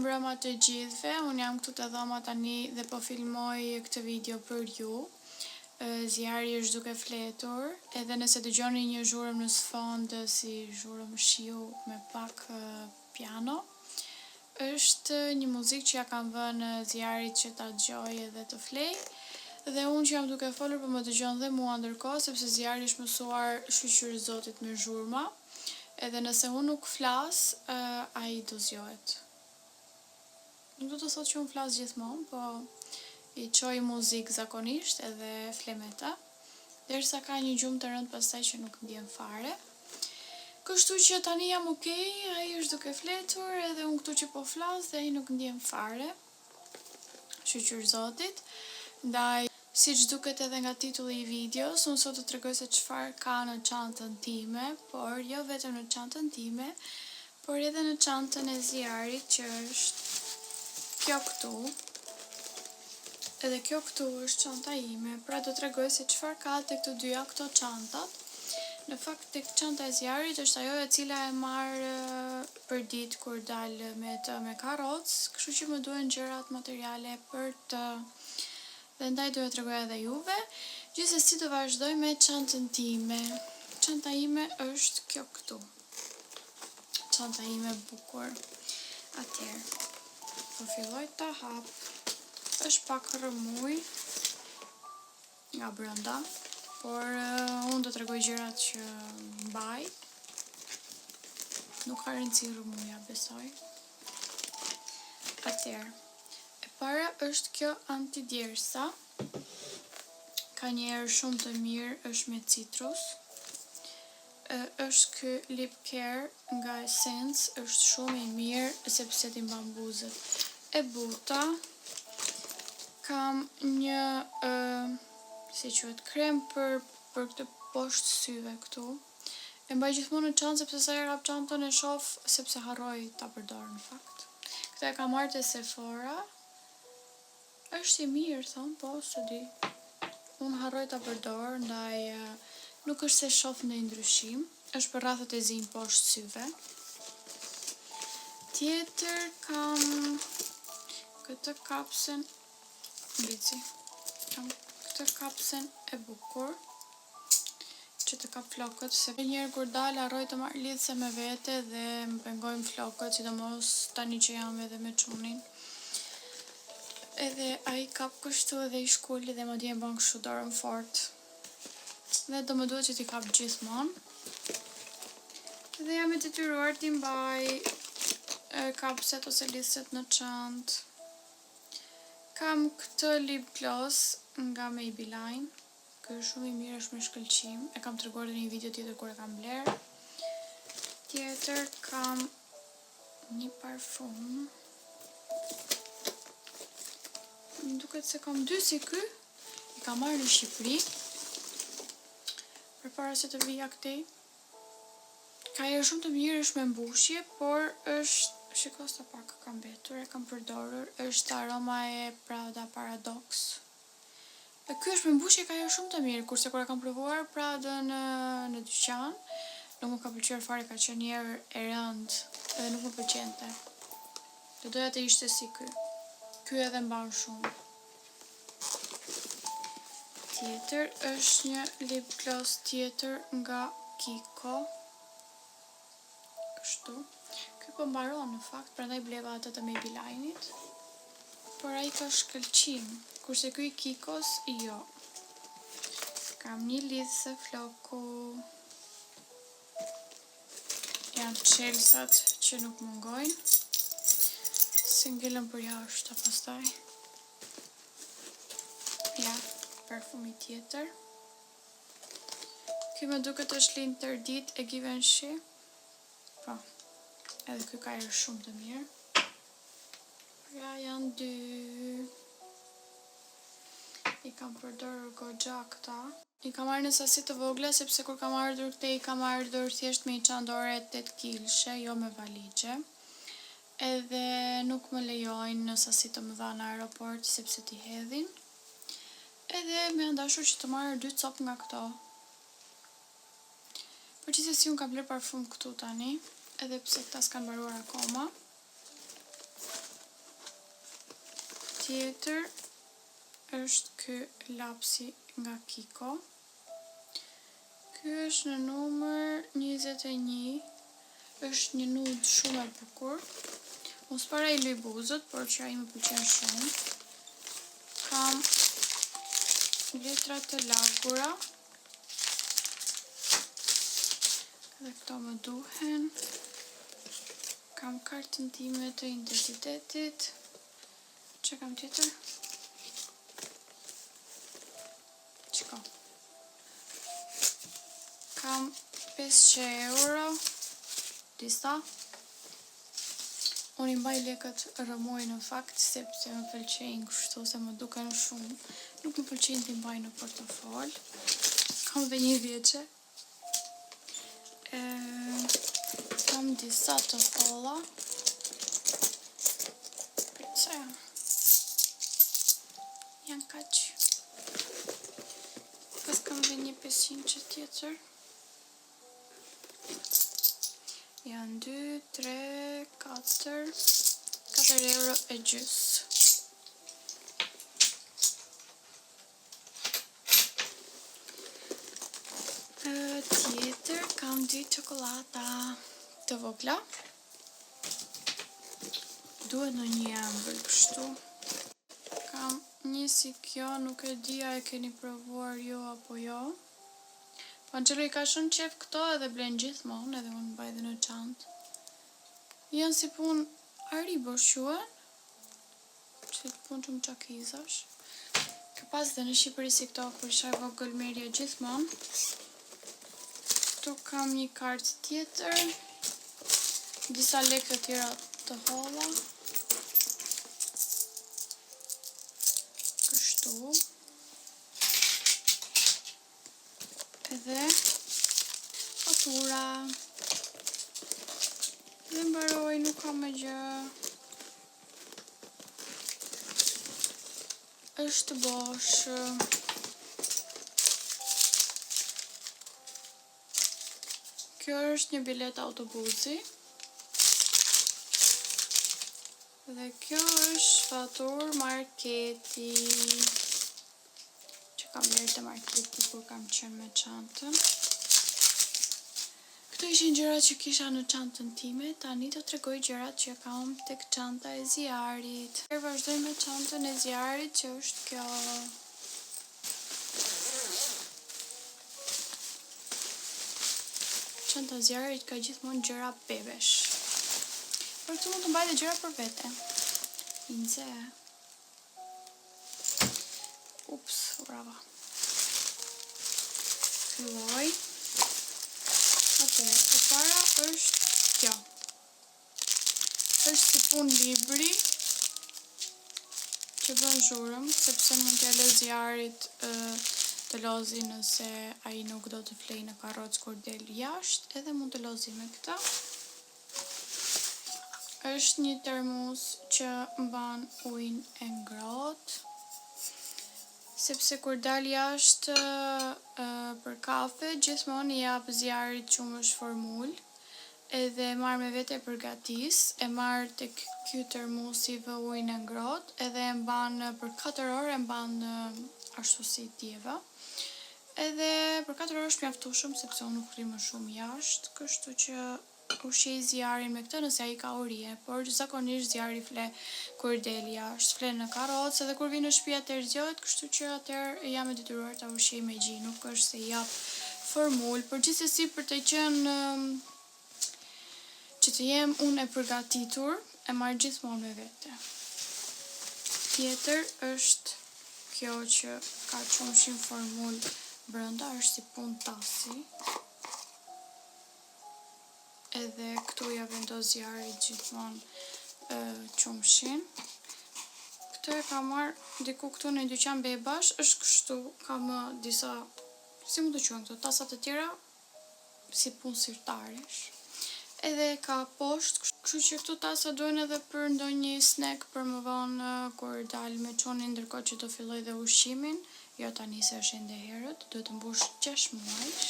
mbrëma të gjithëve, unë jam këtu të dhoma tani dhe po filmoj këtë video për ju. Zjarri është duke fletur, edhe nëse dëgjoni një zhurmë në sfond si zhurmë shiu me pak piano, është një muzikë që ja kam vënë zjarrit që ta dëgjoj edhe të flej, dhe unë që jam duke folur po më dëgjon dhe mua ndërkohë, sepse zjarri është mësuar shqyqyr Zotit me zhurma, edhe nëse unë nuk flas, ai do zgjohet. Nuk do të thotë që unë flas gjithmonë, po i çoj muzikë zakonisht edhe flemeta, derisa ka një gjumë të rëndë pastaj që nuk ndjen fare. Kështu që tani jam okay, ai është duke fletur edhe unë këtu që po flas dhe ai nuk ndjen fare. Shqyqyr Zotit. Ndaj, siç duket edhe nga titulli i videos, unë sot të tregoj se çfarë ka në çantën time, por jo vetëm në çantën time, por edhe në çantën e zjarrit që është kjo këtu. Edhe kjo këtu është çanta ime, pra do t'tregoj se çfarë ka tek të dyja këto çantat. Në fakt tek çanta e zjarrit është ajo e cila e marr për ditë kur dal me karrocë, kështu që më duhen gjërat materiale për të, dhe ndaj do t'ju tregoj edhe juve. Gjithsesi do vazhdoj me çantën time. Çanta ime është kjo këtu. Çanta ime bukur. Atëherë, po filloj ta hap. Është pak rëmuj nga brenda, por unë do t'tregoj gjërat që mbaj. Nuk ka rëndësi rëmuja, besoj. Atëherë, e para është kjo antidjersa. Ka një erë shumë të mirë, është me citrus. Është ky lip care nga Essence, është shumë i mirë sepse t'i mban buzët e buta. Kam një si quhet krem për këtë poshtë syve këtu. E mbaj gjithmonë në çantë sepse sa herë hap çantën e shoh sepse harroj ta përdor në fakt. Këtë e kam marrë te Sephora. Është i mirë, thon, po, s'e di. Unë harroj ta përdor, ndaj nuk është se shoh ndonjë ndryshim. Është për rrafët e zi poshtë syve. Tjetër kam këtë kapsen, mbici. Kam këtë kapsen e bukur që të kap flokët, se njerë kur dal harroj të marr lidhse me vete dhe më pengojnë flokët, sidomos tani që jam edhe me çunin. Edhe ai kap kështu edhe i shkuli dhe madje e bën kështu dorën fort. Dhe do më duhet që t'i kap gjithmonë. Dhe jam e detyruar t'i mbaj kapset ose lidhset në çantë. Kam këtë lip gloss nga Maybelline. Ky është shumë i mirë, është me shkëlqim. E kam treguar në një video tjetër kur e kam bler. Tjetër kam një parfum. Më duket se kam dy si ky. I kam marrë në Shqipëri. Përpara se të vija këtej. Ka erë shumë të mirë, është me mbushje, por është, shiko sa pak ka mbetur, e kam përdorur, është aroma e Prada Paradox. Ky është me mbushje, ka erë shumë të mirë, kurse kur e kam provuar Pradën në dyqan, nuk më ka pëlqyer fare, ka qenë një erë e rëndë, edhe nuk më pëlqente. Do doja të ishte si ky. Ky edhe mban shumë. Tjetër është një lip gloss tjetër nga Kiko. Kështu. Ky po mbaron në fakt, prandaj bleva atë të Maybelline-it. Por ai ka shkëlqim, kurse ky i Kikos jo. Kam një lidhse floku. Janë çelsat që nuk mungojnë. Se ngelën për jashtë pastaj. Ja, parfumi tjetër. Ky më duket është L'Interdit e Givenchy. Po, edhe ky ka erë shumë të mirë. Ja, janë dy. I kam përdorur goxha këta. I kam marrë në sasi të vogla, sepse kur kam ardhur këtej, i kam ardhur thjesht me një çantore 8 kilshe, jo me valixhe. Edhe nuk më lejojnë në sasi të mëdha në aeroport, sepse t'i hedhin. Edhe me ndashur që të marrë 2 copë nga këto. Përgjithësi unë kam bler parfum këtu tani, edhe pse këta s'kan mbaruar akoma. tjetër është ky lapsi nga Kiko. Ky është në numër 21. Është një nude shumë e bukur. Unë s'para i luj buzët, por që ai më pëlqen shumë. Kam letra të lagura. Dhe këto më duhen. Kam kartën time të identitetit. Që kam tjetër? Qiko. Kam 500 euro. Disa. Unë i mbaj lekët rëmoj në fakt, sepse më pëlqejnë kështu, se më duken shumë. Nuk më pëlqejnë t'i mbaj në portofol. Kam dhe 1 vjeqe. Kam disa të holla. Përse janë kaq. Pas kam dhe një 500 që tjetër. Janë 2, 3, 4 euro e gjys. Tjetër kam 2 çokolata të vogla. Duhet në një ëmbël kështu. Kam një si kjo, nuk e di a e keni provuar jo apo jo. Angelo i ka shumë qef këto edhe blen gjithmonë, edhe unë mbaj dhe në çantë. Janë si pun Haribo quhen, që pun që më qakizash. Ka pas dhe në Shqipëri si këto, kur isha vogël merja gjithmonë. Këtu kam një kartë tjetër, disa lekë të tjera të holla. Kështu. Edhe fatura. Dhe mbaroj, nuk kam me gjë. Është bosh. Kjo është një bilet autobusi. Dhe kjo është fatur marketi. Kam lërë të marketi kur kam qenë me çantën. Këto ishin gjërat që kisha në çantën time, tani do t'tregoj gjërat që kam tek çanta e zjarit. Vazhdoj me çantën e zjarit që është kjo. Çanta e zjarit ka gjithmonë gjëra bebesh. Por këtu mund të mbaj dhe gjëra për vete. Inze. Ups, brava. Filloj. E para është kjo. Është si pun libri që bën zhurëm, sepse mund t'ja lë zjarit të lozi nëse ai nuk do të flej në karrocë kur del jashtë, edhe mund të lozi me këta. Është një termos që mban ujin e ngrohtë. Sepse kur dal jashtë për kafe, gjithmonë i jap zjarit qumësh formul, edhe marr me vete përgatis, e marr tek ky termosi vë ujin e ngrohtë, edhe e mban për 4 orë, e mban ashtu si djeva. Edhe për 4 orë është mjaftueshëm, sepse unë nuk rri më shumë jashtë, kështu që ushqej zjarin me këtë nëse ai ka urije, por zakonisht zjari fle kur del jashtë, fle në karrocë edhe kur vi në shtëpi atëherë zgjohet, kështu që atëherë jam e detyruar ta ushqej me gji, nuk është se i jap formul, por gjithsesi për të qenë që të jem unë e përgatitur, e marr gjithmonë me vete. Tjetër është kjo që ka qumshin formul brenda, është si pun tasi. Edhe këtu ja vendos zjarit gjithmonë qumshin. Këtë e ka marrë diku këtu në dyqan bebash, është kështu, ka më disa, si mund të quhen këto, tasat e tjera, si pun sirtaresh. Edhe ka poshtë, kështu që këtu tasa duhen edhe për ndonjë snack për më vonë kur dal me çonin, ndërkohë që do filloj dhe ushqimin. Jo tani se është ende herët, duhet të mbush 6 muajsh.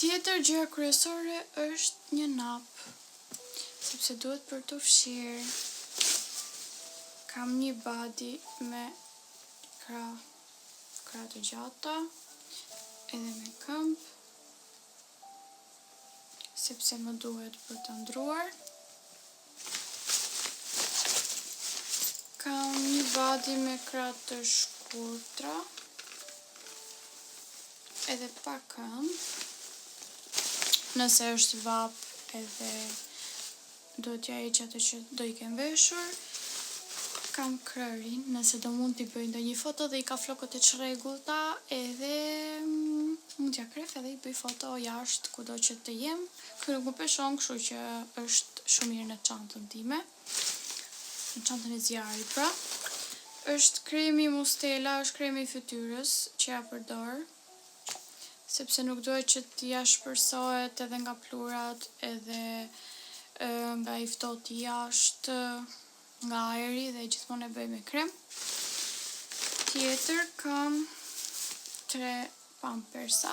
Tjetër gjëja kryesore është një nap, sepse duhet për të fshirë. Kam një body me krah të gjata, edhe me këmbë, sepse më duhet për të ndruar. Kam një body me krah të shkurtra, edhe pa këmbë. Nëse është vap edhe do t'ja heq atë që do i kem veshur. Kam krërin, nëse do mund t'i bëj ndonjë foto dhe i ka flokët e çrregullta, edhe mund t'ja kref edhe i bëj foto jashtë kudo që të jem. Ky nuk më peshon, kështu që është shumë mirë në çantën time. Në çantën e zjarrit pra. Është kremi Mustela, është kremi i fytyrës që ja përdor, sepse nuk duhet që t'ja shpërsohet edhe nga pluhurat, edhe nga i ftohti jashtë, nga ajri, dhe gjithmonë e bëj me krem. Tjetër kam 3 pampersa.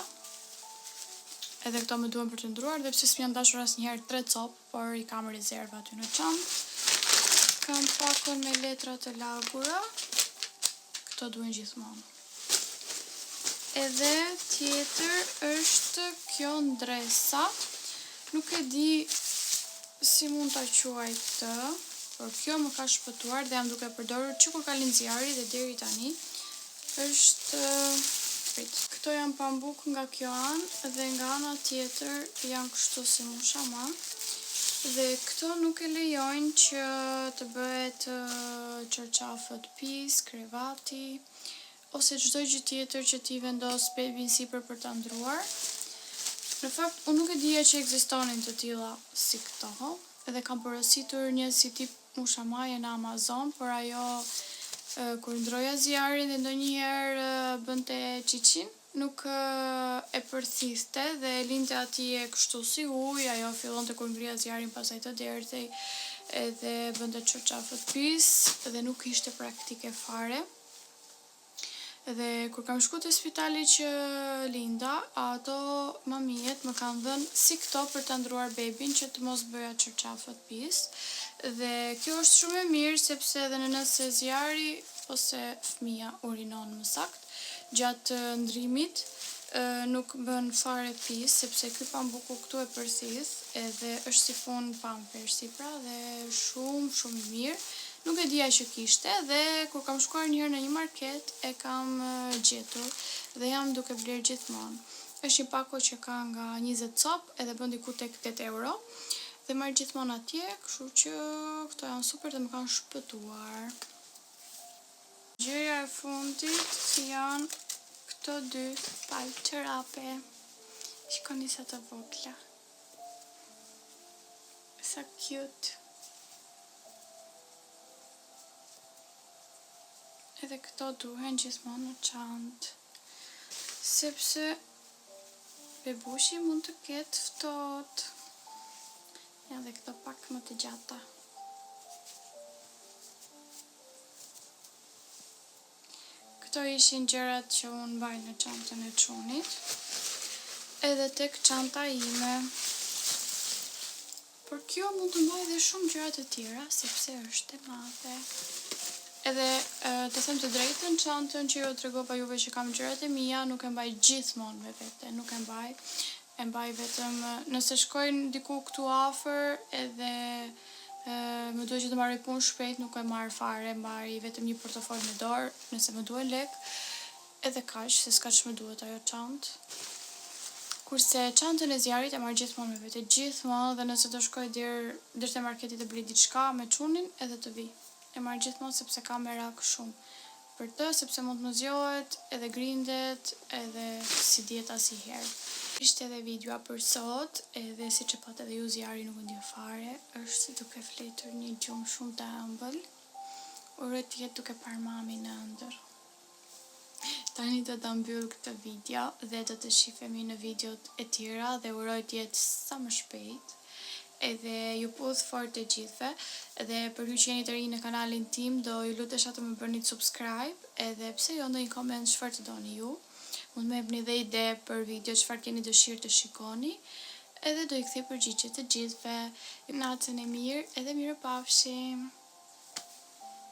Edhe këto më duhen për të ndruar, dhe pse s'm janë dashur asnjëherë 3 copë, por i kam rezervë aty në çantë. Kam pakun me letra të lagura. Këto duhen gjithmonë. Edhe tjetër është kjo ndresa. Nuk e di si mund ta quaj këtë, por kjo më ka shpëtuar dhe jam duke përdorur që kur ka lind zjarri dhe deri tani. Është këto janë pambuk nga kjo anë dhe nga ana tjetër janë kështu si mushaman. Dhe këto nuk e lejojnë që të bëhet çorçafët pis, krevati, ose çdo gjë tjetër që ti vendos bebin sipër për ta ndruar. Në fakt, unë nuk e dija që ekzistonin të tilla si këto, edhe kam porositur një si tip mushamaje në Amazon, por ajo kur ndroja zjarrin dhe ndonjëherë bënte qiqin, nuk e përthiste dhe linte atje kështu si ujë, ajo fillonte kur ngrija zjarrin, pastaj të derdhej edhe bënte çorçafët pis dhe nuk ishte praktike fare. Dhe kur kam shku te spitali që linda, ato mamijet më kanë dhënë si këto për ta ndruar bebin që të mos bëja çorçafët pis. Dhe kjo është shumë e mirë sepse edhe nëse zjarri ose fëmia urinon më sakt gjatë ndrimit, nuk bën fare pis, sepse ky pambuku këtu e përthis, edhe është si pun pampersi pra, dhe shumë i mirë. Nuk e dija që kishte, dhe kur kam shkuar njëherë në një market e kam gjetur dhe jam duke bler gjithmonë. Është një pako që ka nga 20 copë edhe bën diku tek 8 euro dhe marr gjithmonë atje, kështu që këto janë super dhe më kanë shpëtuar. Gjëja e fundit janë këto 2 palë çarape. Shikoni sa të vogla. Sa cute. Edhe këto duhen gjithmonë në çantë, sepse bebushi mund të ketë ftohtë. Ja, dhe këto pak më të gjata. Këto ishin gjërat që unë mbaj në çantën e çunit, edhe tek çanta ime. Por kjo mund të mbaj dhe shumë gjëra të tjera, sepse është e madhe. Edhe të them të drejtën, çantën që ju tregova juve që kam gjërat e mia, nuk e mbaj gjithmonë me vete, nuk e mbaj. E mbaj vetëm nëse shkojnë diku këtu afër edhe më duhet që të marrë punë shpejt, nuk e marr fare, mbaj vetëm një portofol në dorë, nëse më duhen lek, edhe kaq, se s'ka që më duhet ajo çantë. Kurse çantën e zjarrit e marr gjithmonë me vete, gjithmonë, dhe nëse do shkoj deri te marketi të blej diçka me çunin, edhe të vi. E marr gjithmonë sepse ka merak shumë për të, sepse mund të më zgjohet, edhe grindet, edhe si diet asnjëherë. Ishte edhe videoa për sot, edhe siç e pat edhe ju, zjarri nuk ndjen fare, është duke fletur një gjumë shumë të ëmbël. Uroj të jetë duke parë mamin në ëndër. Tani do ta mbyll këtë video dhe do të shihemi në videot e tjera dhe uroj të jetë sa më shpejt. Edhe ju puth fort të gjithve, edhe për ju që jeni të rinj në kanalin tim, do ju lutesha të më bëni subscribe, edhe pse jo ndonjë koment çfarë të doni ju. Mund më jepni dhe ide për video çfarë keni dëshirë të shikoni, edhe do i kthej përgjigje të gjithve. Natën e mirë edhe mirëpafshim.